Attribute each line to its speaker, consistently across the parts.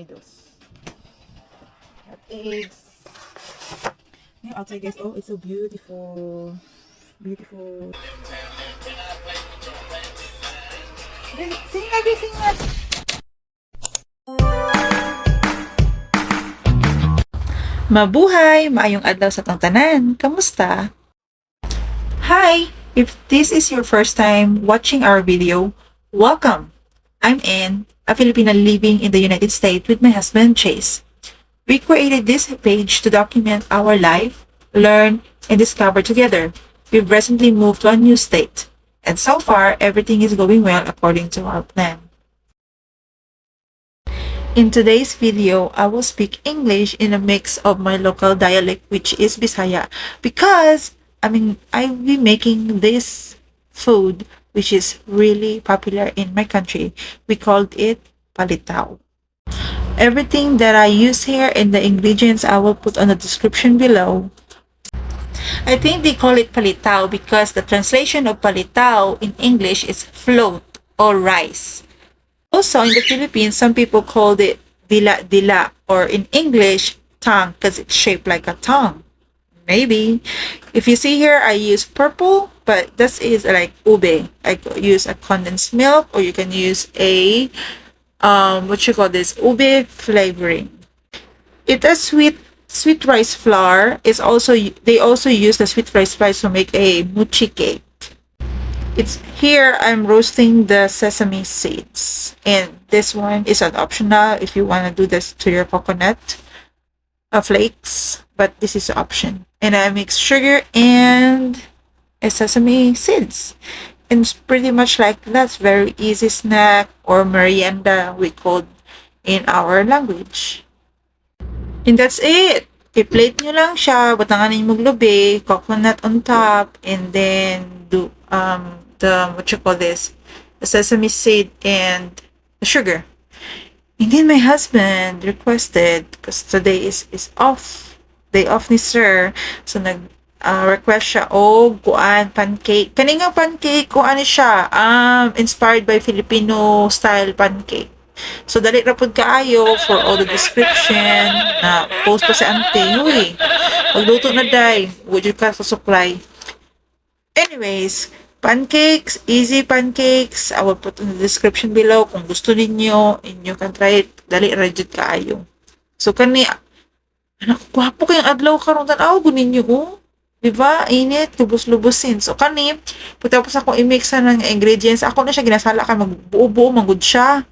Speaker 1: Unidos. At eggs. Yung outside guys, oh, it's so beautiful. Beautiful. Sing lagi, sing lagi. Mabuhay! Maayong adlaw sa tong tanan. Kamusta? Hi! If this is your first time watching our video, welcome! I'm Anne, a Filipina living in the United States with my husband Chase. We created this page to document our life, learn, and discover together. We've recently moved to a new state, and so far, everything is going well according to our plan. In today's video, I will speak English in a mix of my local dialect, which is Bisaya, because I'll be making this food, which is really popular in my country. We called it palitaw. Everything that I use here and the ingredients I will put on the description below. I think they call it palitaw because the translation of palitaw in English is float or rice. Also, in the Philippines, some people called it dila-dila, or in English, tongue, because it's shaped like a tongue. Maybe. If you see here, I use purple, but this is like ube. I use a condensed milk, or you can use a ube flavoring. It has sweet rice flour. They also use the sweet rice flour to make a mochi cake. It's here I'm roasting the sesame seeds, and this one is an optional if you want to do this to your coconut flakes, but this is an option. And I mix sugar and sesame seeds. And it's pretty much like that's very easy snack or merienda we called in our language. And that's it. I-plate nyo lang siya, batangan ninyo maglubi, coconut on top, and then do the sesame seed and the sugar. And then my husband requested, because today is off, day off ni sir, so request siya pancake. Kaninga pancake ni siya inspired by Filipino style pancake. So dali ra pud kaayo for all the description na post pa si auntie. Uy, pagluto na day, would you ka sa supply. Anyways, pancakes, easy pancakes, I will put in the description below kung gusto ninyo, and you can try it. Dali ra jud kaayo. So kani anak, gwapo kayong adlaw karon tan-aw ninyo oh. Diba? Init, lubos-lubosin. So, pagtapos ako i-mix ng ingredients, ako na siya ginasala ka, magbuo-buo, manggod siya.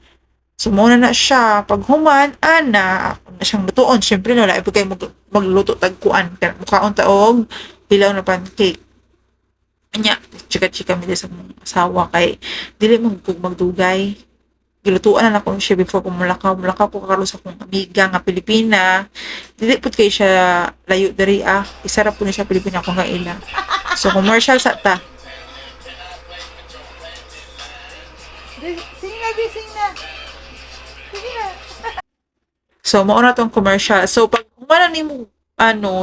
Speaker 1: So, muna na siya. Pag human, ako na siyang lutoon. Siyempre, no, lahat po kayo magluto tagkuan. Mukhaon taog, hilaw na pancake. Anya, chika-chika mi sa mga asawa kay, dili magdugay. Gilutuan na ako siya before ko mulakaw ko karon sa akong amiga nga Pilipina. Dili pud kay siya layo diri isarap po ni siya Pilipina ko nga ila. So commercial sa ta. Sing na. Sige na. So mao na tong commercial. So pag humana nimo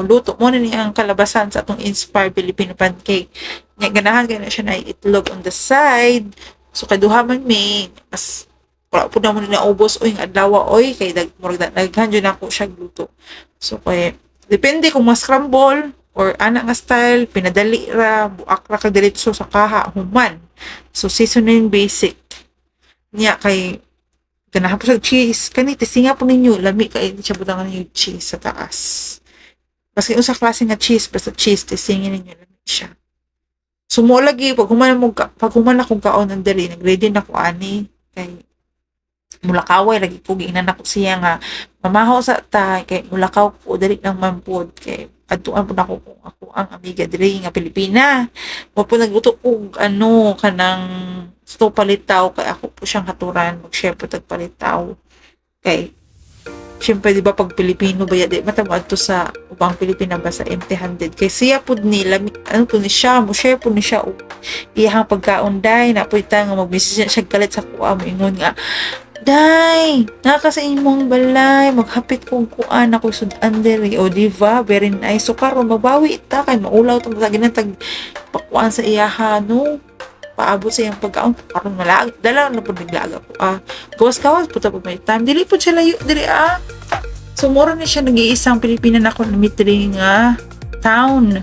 Speaker 1: luto mo na ni ang kalabasan sa atong inspired Filipino pancake. Nya ganahan kay na siya na itlog on the side. So kaduha man mi as wala po naman naubos o yung adlaw kay naghan dyan ako siya gluto. So kay depende kung mas scramble or ana nga style, pinadali ra, buak ra kag diretso sa kaha human. So seasoning basic niya kay ganahan po sa cheese kani tisinga po ninyo lami kay siya butangan yung cheese sa taas. Kasi usa klase nga cheese basta cheese tisingin ninyo lami siya. So mo lagi pag human akong kaon ng dali nagready na ko ani kay mulakaway lagi ko giingnan ako siya nga mamahaw sa ta kay mulakaw ko dali lang man pod kay adtuan pud ako kung ako ang amiga diri nga Pilipina mo po nagluto og kanang sto palitaw kay ako po siyang haturan mag-share po tag palitaw kay syempre di ba pag Pilipino ba di matamad to sa ubang Pilipina ba sa empty-handed kay siya pud nila po ni siya mo share po ni siya iyang pagkaon day na po ita nga mag-message siya galit sa kuha mo ingon nga day, naka sa imong balay, maghapit kong kuan ako sudan diri. O diba, very nice. So karon mabawi ita kay maulaw tong sa ginatag pakuan sa iyaha no. paabot sa iyang pagkaon karon malag dala na pud naglaga po gawas puta po may time dili po siya layo dili so mura ni siya nag-iisang Pilipina na ko namitri nga town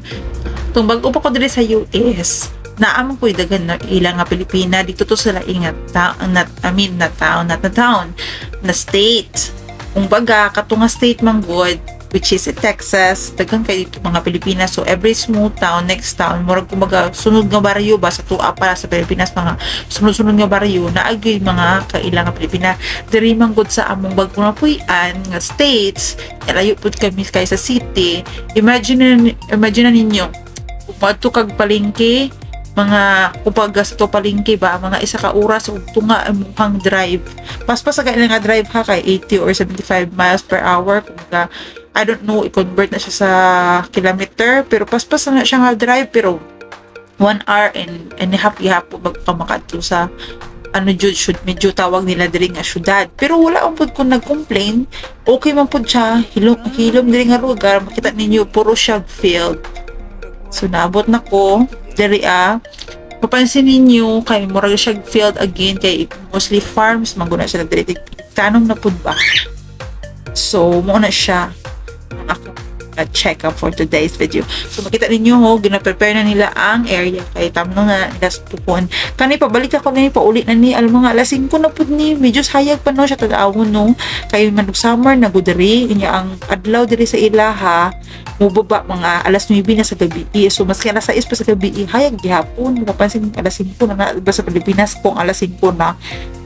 Speaker 1: tung bag-o pa ko diri sa US naamang ko dagan na ilang nga Pilipina dito to sila ingat na town na state kung baga katunga state man good which is Texas, daghang kay dito mga Pilipinas. So every small town, next town, murag kumbaga sunod nga baryo ba sa tuwa para sa Pilipinas mga sunod-sunod nga baryo na agi mga kailang nga Pilipina. Diri man gud sa among bag-o nga puy-an nga states, layo pud kami kay sa city. Imagine ninyo kung adto kag palengke mga kupaga sa to palengke ba mga isa ka oras ug tunga imong drive paspas sa nga drive ha kay 80 or 75 miles per hour kumbaga I don't know i-convert na siya sa kilometer pero paspas na siya nga drive pero 1 hour and a half ihapon magkamakadto sa jud should medyo tawag nila diri nga syudad pero wala ang pud ko nag-complain okay man pud siya hilom diri nga lugar makita ninyo puro siya field so naabot na ko diri papansin ninyo kay murag siya field again kay mostly farms maguna siya diri tanong na pud ba so mo na siya ako check up for today's video. So makita ninyo gina-prepare na nila ang area kay tamno nga nila pupon. Kani pabalik ako ni paulit na ni alam mga alas 5 na pud ni medyo sayag pa no siya tadawon no kay manug summer na gudiri inya ang adlaw diri sa ilaha mubaba mga alas 9 na sa gabi. So maski alas 6 pa sa gabi hayag gihapon mapapansin alas 5 na ba sa Pilipinas kung alas 5 na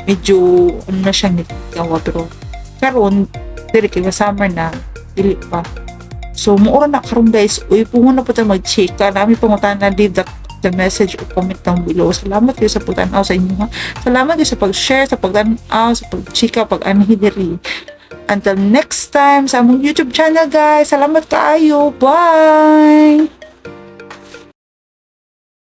Speaker 1: medyo na siyang nitawa pero karon diri kay summer na dili pa. So, muura na karon guys. Uy, pumunta na po tayo mag-check. Nami pangutan na leave the message o comment down below. Salamat kayo sa pagtanaw sa inyo ha. Salamat kayo sa pag-share, sa pagtanaw, sa pag-chika, pag-anhidiri. Until next time sa among YouTube channel guys. Salamat kaayo. Bye!